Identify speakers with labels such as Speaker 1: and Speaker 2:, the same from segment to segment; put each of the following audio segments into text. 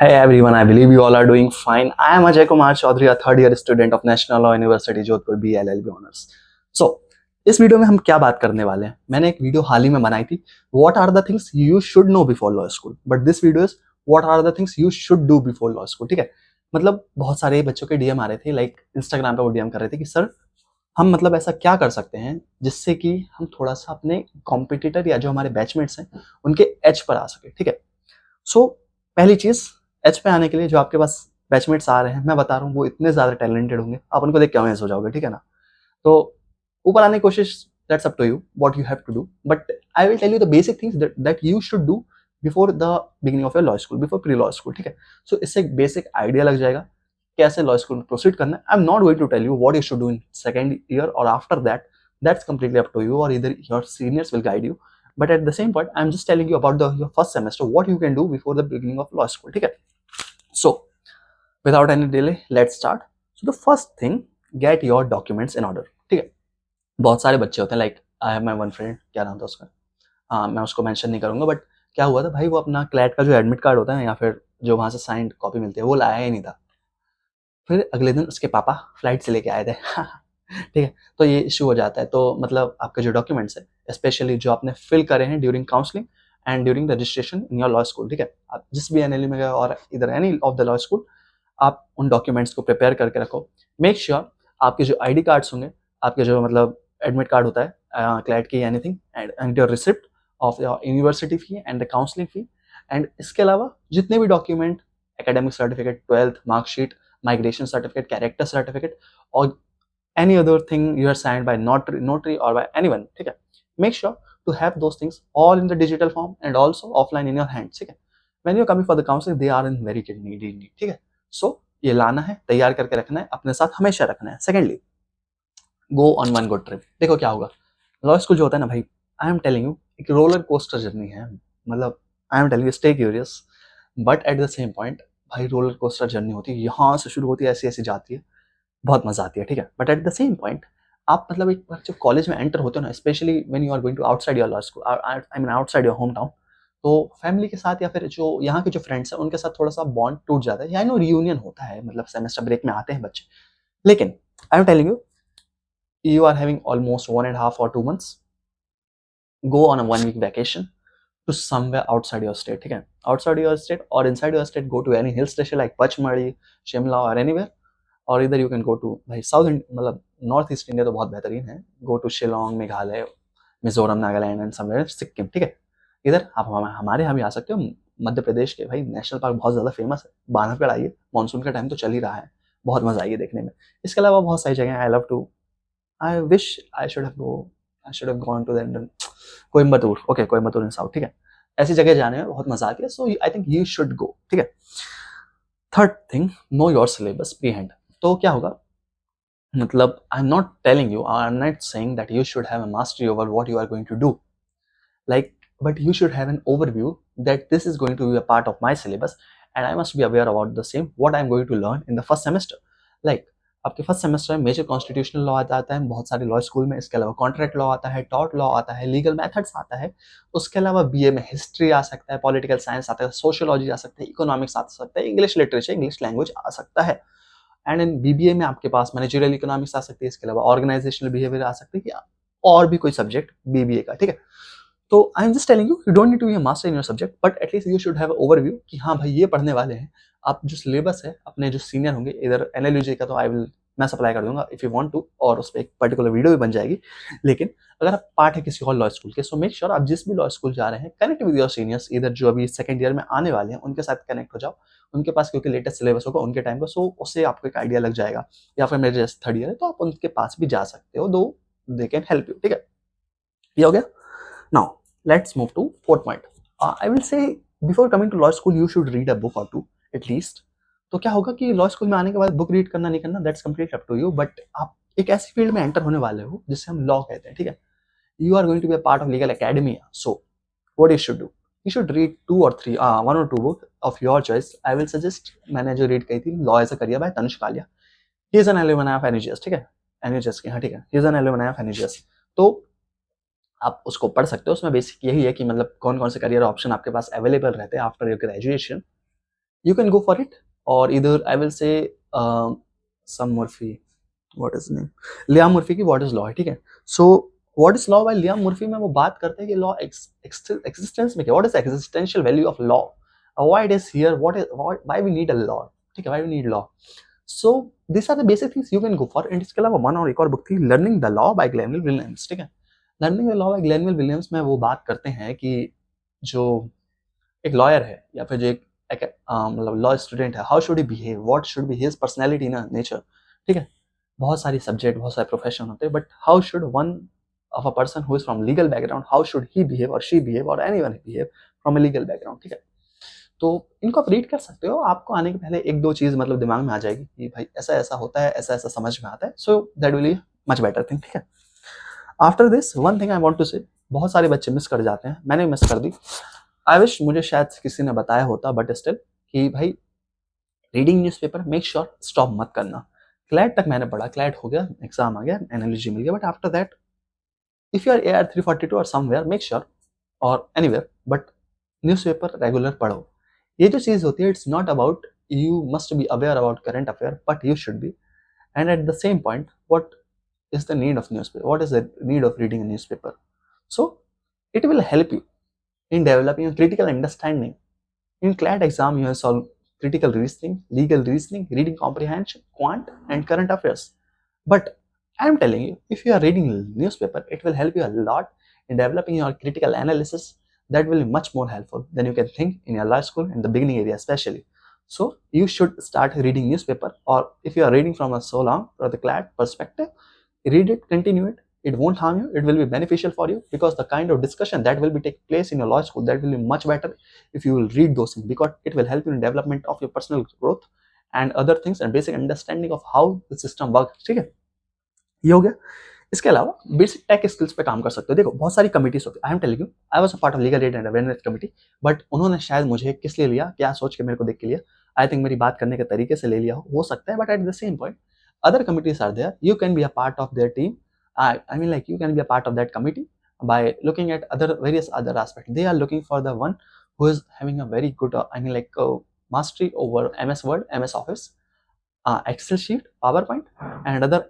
Speaker 1: Hey everyone, I believe you all are doing fine. I am Ajay Kumar Chaudhary, a third year student of National Law University Jodhpur BLLB honours. So, इस video में हम क्या बात करने वाले हैं? मैंने एक वीडियो हाल ही में बनाई थी. What are the things you should know before law school? But this video is what are the things you should do before law school. ठीक है? मतलब बहुत सारे बच्चों के डीएम आ रहे थे, लाइक इंस्टाग्राम पे वो डीएम कर रहे थे कि सर हम मतलब ऐसा क्या कर सकते हैं जिससे कि हम थोड़ा सा अपने कॉम्पिटिटर या जो हमारे बैचमेट्स हैं उनके एज पर आ सके. ठीक है? सो पहली चीज, एच पे आने के लिए जो आपके पास बैचमेट्स आ रहे हैं, मैं बता रहा हूँ वो इतने ज्यादा टैलेंटेड होंगे, आप उनको देख के अमेज हो जाओगे. ठीक है ना? तो ऊपर आने की कोशिश, that's up to you what you have to do, but I will tell you the basic things that you should do before the beginning of your law school, before pre law school. ठीक है? सो इससे एक basic idea लग जाएगा कैसे law school में proceed करना है. I am not going to tell you what you should do in second year और after that. That's completely up to you, or either your seniors will guide you. But at the same point, I'm just telling you about your first semester, what you can do before the beginning of law school. ठीक है? So, without any delay, let's start. So the first thing, get your documents in order. ठीक है? बहुत सारे बच्चे होते हैं, like I have my one friend, क्या नाम था उसका, मैं उसको मेंशन नहीं करूंगा, बट क्या हुआ था भाई, वो अपना क्लैट का जो एडमिट कार्ड होता है या फिर जो वहाँ से साइंड कॉपी मिलती है वो लाया ही नहीं था. फिर अगले दिन उसके पापा फ्लाइट से लेके आए थे. ठीक है? तो ये इश्यू हो जाता है. तो मतलब आपके जो डॉक्यूमेंट्स है, स्पेशली जो आपने फिल करे हैं during counselling and during registration in your law school, ठीक है, आप जिस भी एनएलयू में गए और इधर any of the law school, आप उन डॉक्यूमेंट्स को प्रिपेयर करके रखो. मेक श्योर आपके जो आईडी कार्ड्स होंगे, आपके जो मतलब एडमिट कार्ड होता है, क्लैट की anything, and your receipt of your university fee and the counselling fee, and इसके अलावा जितने भी document, academic certificate, 12th marksheet, migration certificate, character certificate, और any other thing you are signed by notary or by anyone. ठीक है? Make sure to have those things all in the digital form and also offline in your hands. ठीक है? When you are coming for the counseling, they are in very need. ठीक है? So ये लाना है, तैयार करके रखना है, अपने साथ हमेशा रखना है. Secondly, go on one good trip. देखो क्या होगा, लॉ स्कूल जो होता है ना भाई, आई एम टेलिंग यू, एक रोलर कोस्टर जर्नी है. मतलब I am telling you, stay curious, but at the same point भाई रोलर कोस्टर जर्नी होती है. यहाँ से शुरू होती है, ऐसी ऐसी जाती है, बहुत मजा आती है. ठीक है? But at the same point आप मतलब एक बार जब कॉलेज में एंटर होते हो ना, specially when you are going to outside your law school, I mean outside your home town, तो फैमिली के साथ या फिर जो यहाँ के जो फ्रेंड्स हैं उनके साथ थोड़ा सा बॉन्ड टूट जाता है. या नो रियूनियन होता है, मतलब सेमेस्टर ब्रेक में आते हैं बच्चे. लेकिन I am telling you, you are having almost 1.5 or 2 months, go on a 1 week vacation to somewhere outside your state. ठीक है? Outside your state or inside your state, go to any hill station like Pachmari, Shimla or anywhere, और इधर you can go to भाई south, मतलब north east India तो बहुत बेहतरीन है. Go to Shillong, Meghalaya, Mizoram, Nagaland and somewhere Sikkim. ठीक है? इधर आप हमारे यहाँ भी आ सकते हो. मध्य प्रदेश के भाई नेशनल पार्क बहुत ज़्यादा फेमस है, बांधवगढ़ आइए, मानसून का टाइम तो चल ही रहा है, बहुत मजा आइए देखने में. इसके अलावा बहुत सारी जगह I love to, I wish I should have gone to the Coimbatore. Okay, Coimbatore in south. ठीक है? ऐसी जगह जाने में बहुत मजा आती है. So I think you should go. ठीक है? Third thing, know your syllabus pre hand. तो क्या होगा, मतलब I am not telling you, I am not saying that you should have a mastery over what you are going to do, like, but you should have an overview that this is going to be a part of my syllabus and I must be aware about the same what I am going to learn in the first semester. Like, आपके first semester में major constitutional law आता है बहुत सारे law school में. इसके अलावा contract law आता है, टॉर्ट लॉ आता है, लीगल मेथड्स आता है. उसके अलावा बीए में हिस्ट्री आ सकता है, पॉलिटिकल साइंस आता है, सोशियोलॉजी आ सकता है, इकोनॉमिक्स आ सकता है, इंग्लिश लिटरेचर, इंग्लिश लैंग्वेज आ सकता है. एंड इन बीबीए में आपके पास मैनेजरियल इकोनॉमिक्स आ सकती है. इसके अलावा ऑर्गेनाइजेशनल बिहेवियर आ सकती है, या और भी कोई सब्जेक्ट बीबीए का. ठीक है? तो I am just telling you don't need to be a master in your subject, but at least you should have overview कि हाँ भाई ये पढ़ने वाले हैं. आप जो सिलेबस है, अपने जो सीनियर होंगे, इधर एनएलयूजे का तो आई विल, मैं सप्लाई कर दूंगा इफ यू वांट टू, और उस पर एक पर्टिकुलर वीडियो भी बन जाएगी. लेकिन अगर आप पार्ट है किसी और लॉ स्कूल के, सो मेक श्योर आप जिस भी लॉ स्कूल जा रहे हैं, कनेक्ट विद योर सीनियर्स, इधर जो अभी सेकंड ईयर में आने वाले हैं उनके साथ कनेक्ट हो जाओ. उनके पास क्योंकि लेटेस्ट सिलेबस होगा उनके टाइम का, सो उससे आपको एक आइडिया लग जाएगा. या फिर मेरे जैसे थर्ड ईयर है तो आप उनके पास भी जा सकते हो, दो दे कैन हेल्प यू. ठीक है? ये हो गया. Now, let's move to fourth point. I will say before coming to law school, you should read a book or two at least. तो क्या होगा कि लॉ स्कूल में आने के बाद बुक रीड करना नहीं करना, that's complete up to you. But आप एक ऐसी फील्ड में एंटर होने वाले हो जिससे हम लॉ कहते हैं. ठीक है? You are going to be a part of legal academy. So what you should do, you should read 2 or 3, 1 or 2 book of your choice. I will suggest, मैंने जो रीड कही थी, law as a career by Tanush Kalia. He is an alumni of NUJS. ठीक है? NUJS की, हाँ ठीक है, he is an alumni of NUJS. तो आप उसको पढ़ सकते हो. उसमें बेसिक यही है कि मतलब कौन कौन से करियर ऑप्शन आपके पास अवेलेबल रहते हैं after your graduation. you can go for it, or either I will say some Murphy, what is name, Liam Murphy की व्हाट इज लॉ है, ठीक है. So what is law by Liam Murphy में वो बात करते हैं कि लॉ एक्सिस्टेंस में क्या, what is existential value of law, why it is here, what is why we need a law, ठीक है, why we need law. So this are the basic things you can go for. And इसके अलावा one और एक और book थी, learning the law by Glanville Williams, ठीक है. Learning the law by Glanville Williams में वो बात करते हैं कि जो एक लॉयर है या फिर जो एक मतलब लॉ स्टूडेंट है, how should he behave, what should be his personality ना नेचर, ठीक है. बहुत सारी सब्जेक्ट, बहुत सारे प्रोफेशन होते हैं, but how should one of a person who is from legal background, how should he behave और शी बिहेव और anyone behave from a legal background, ठीक है. तो इनको आप रीड कर सकते हो, आपको आने के पहले एक दो चीज मतलब दिमाग में आ जाएगी कि भाई ऐसा ऐसा होता है, ऐसा ऐसा समझ में आता है. So that will be much better thing, ठीक है. After this one thing I want to say, बहुत सारे बच्चे मिस कर जाते हैं, मैंने मिस कर दी. आई विश मुझे शायद किसी ने बताया होता, बट स्टिल कि भाई reading newspaper make sure stop मत करना. क्लैट तक मैंने पढ़ा, क्लैट हो गया, एग्जाम आ गया, एनालॉजी मिल गया, but after that if you are AR 342 और समवेयर मेक श्योर और एनीवेयर, बट न्यूज़पेपर रेगुलर पढ़ो. ये जो चीज़ होती है, it's not about you must be aware about current affair, but you should be. And at the same point what is the need of newspaper, what is the need of reading a newspaper. So it will help you in developing a critical understanding. In CLAT exam you have solved critical reasoning, legal reasoning, reading comprehension, quant and current affairs. But I am telling you, if you are reading newspaper, it will help you a lot in developing your critical analysis. That will be much more helpful than you can think in your law school in the beginning area especially. So you should start reading newspaper, or if you are reading from a so long or the CLAT perspective, read it, continue it. It won't harm you, it will be beneficial for you, because the kind of discussion that will be take place in your law school, that will be much better if you will read those things, because it will help you in development of your personal growth and other things and basic understanding of how the system works, ठीक है. ये हो गया. इसके अलावा basic take skills पे काम कर सकते हो. देखो बहुत सारी कमिटीज होती है, I am telling you, I was a part of legal aid and awareness committee, but उन्होंने शायद मुझे किस लिए लिया, क्या सोच के मेरे को देख के लिया, आई थिंक मेरी बात करने के तरीके से ले लिया हो सकता है, but at the same point other committees are there, you can be a part of their team. I mean like you can be a part of that committee by looking at other various other aspects. They are looking for the one who is having a very good mastery over MS Word, MS Office, Excel sheet, PowerPoint and other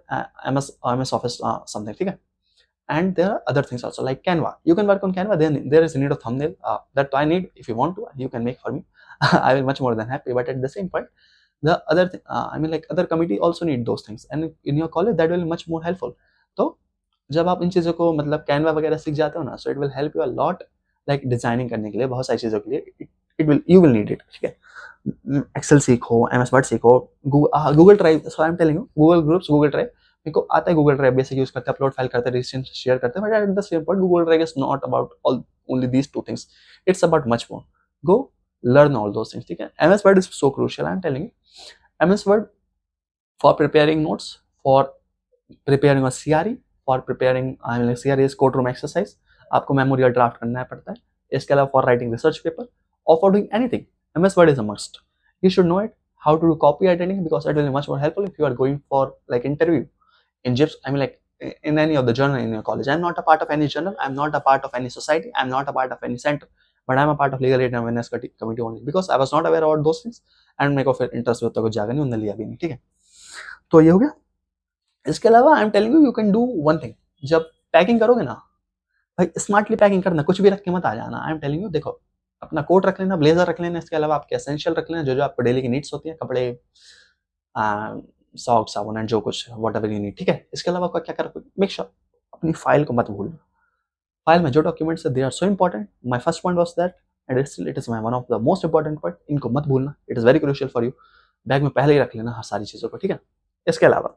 Speaker 1: MS Office something, ठीक है. And there are other things also like Canva, you can work on Canva. Then there is a need of thumbnail that I need, if you want to you can make for me. I will much more than happy, but at the same point the other other committee also need those things, and in your college that will be much more helpful. तो जब आप इन चीज़ों को मतलब Canva वगैरह सीख जाते हो ना, so it will help you a lot, like designing करने के लिए, बहुत सारी चीज़ों के लिए it will you will need it, ठीक है. एक्सेल सीखो, MS वर्ड सीखो, Google drive, so I am telling you, Google groups, Google drive, मेरे को आता है गूगल ड्राइव बेसिक यूज करते हैं, अपलोड फाइल करते हैं, रिसेंट शेयर करते हैं, but at the same point Google drive is not about all only these two things, it's about much more. Go learn all those things, ठीक है. MS Word is so crucial, I am telling you. MS Word for preparing notes, for preparing a CRE, for preparing CRE is courtroom exercise, आपको memorial draft करना पड़ता है. इसके अलावा for writing research paper और for doing anything, MS Word is a must. You should know it, how to do copy editing, because it will be much more helpful if you are going for like interview in JIPS, in any of the journal in your college. I'm not a part of any journal, I'm not a part of any society, I'm not a part of any center, but I'm a part of legal aid and awareness committee only, because I was not aware about those things and मेरे को फिर interest होता कुछ जागा नहीं, उन्होंने लिया भी नहीं, ठीक है. तो ये हो गया. इसके अलावा I am telling you, you can do one thing. जब पैकिंग करोगे ना भाई, स्मार्टली पैकिंग करना, कुछ भी रख के मत आ जाना. आई एम टेलिंग यू, देखो अपना कोट रख लेना, ब्लेजर रख लेना, इसके अलावा आपके एसेंशियल रख लेना, जो जो आपको डेली की नीड्स होती है, कपड़े, सॉक्स, साबुन एंड जो कुछ वट एवर यू नीड, ठीक है. इसके अलावा आपका क्या करो, मेक श्योर अपनी फाइल को मत भूलना. फाइल में जो डॉक्यूमेंट्स है they are so important. My first point was that, and still it is my one of the most important point. इनको मत भूलना, it is very crucial for you. Bag में पहले ही रख लेना हर सारी चीज़ों को, ठीक है. इसके अलावा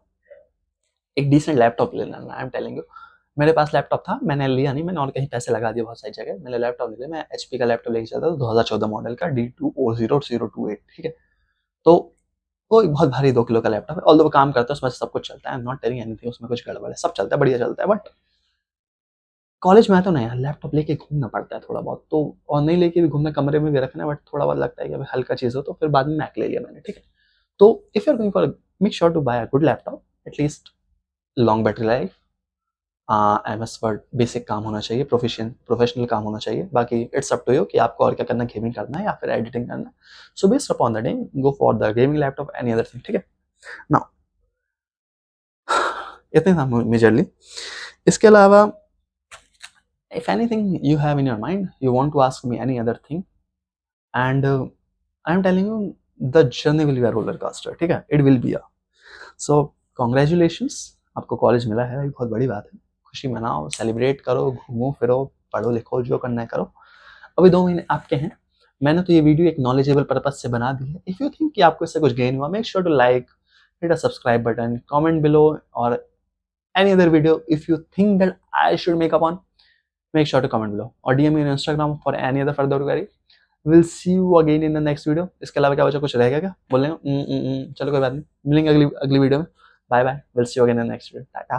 Speaker 1: एक डिसेंट लैपटॉप ले लेना. आई एम टेलिंग यू, मेरे पास लैपटॉप था, मैंने लिया नहीं, मैंने और कहीं पैसे लगा दिए बहुत सारी जगह. मैंने लैपटॉप ले लिया, मैं HP का लैपटॉप लेके चलता था, 2014 मॉडल का D2O0028, ठीक है. तो वो एक बहुत भारी 2 किलो का लैपटॉप है, ऑल्दो वो काम करता है, उसमें सब कुछ चलता है. I am not telling anything उसमें कुछ गड़बड़ है, सब चलता है, बढ़िया चलता है. बट कॉलेज में आता हूँ ना यार, लैपटॉप लेके घूमना पड़ता है थोड़ा बहुत, तो और नहीं लेके भी घूमना, कमरे में भी रखना, बट थोड़ा बहुत लगता है कि हल्का चीज़ हो, तो फिर बाद में मैक ले लिया मैंने, ठीक है. तो if you are going for, make sure to buy a good laptop, at least long battery life, MS word basic काम होना चाहिए, प्रोफेशनल काम होना चाहिए। बाकी इट्स अप टू यू कि आपको और क्या करना है, गेमिंग करना है या फिर एडिटिंग करना है। So based upon the day go for the gaming laptop any other thing, ठीक है। नाउ इतने था मेजरली। इसके अलावा if anything you have in your mind, you want to ask me any other thing, and I'm telling you the journey will be a roller coaster, ठीक है, it will be a so congratulations, आपको college मिला है, बहुत बड़ी बात है, खुशी मनाओ, सेलिब्रेट करो, घूमो फिरो, पढ़ो लिखो, जो करना है करो। अभी 2 महीने आपके हैं। मैंने तो ये वीडियो एक नॉलेजेबल पर्पज से बना दी है। इफ यू थिंक कि आपको इससे कुछ गेन हुआ, make sure to like, hit a subscribe button, comment below, और any other video if you think that I should make upon, make sure to comment below or DM me on Instagram for any other further query. We'll see you again in the next video. इसके अलावा क्या बचा, कुछ रहेगा क्या बोलने का? चलो कोई बात नहीं, मिलेंगे अगली अगली वीडियो में। Bye bye, will see you again in the next video, Tata.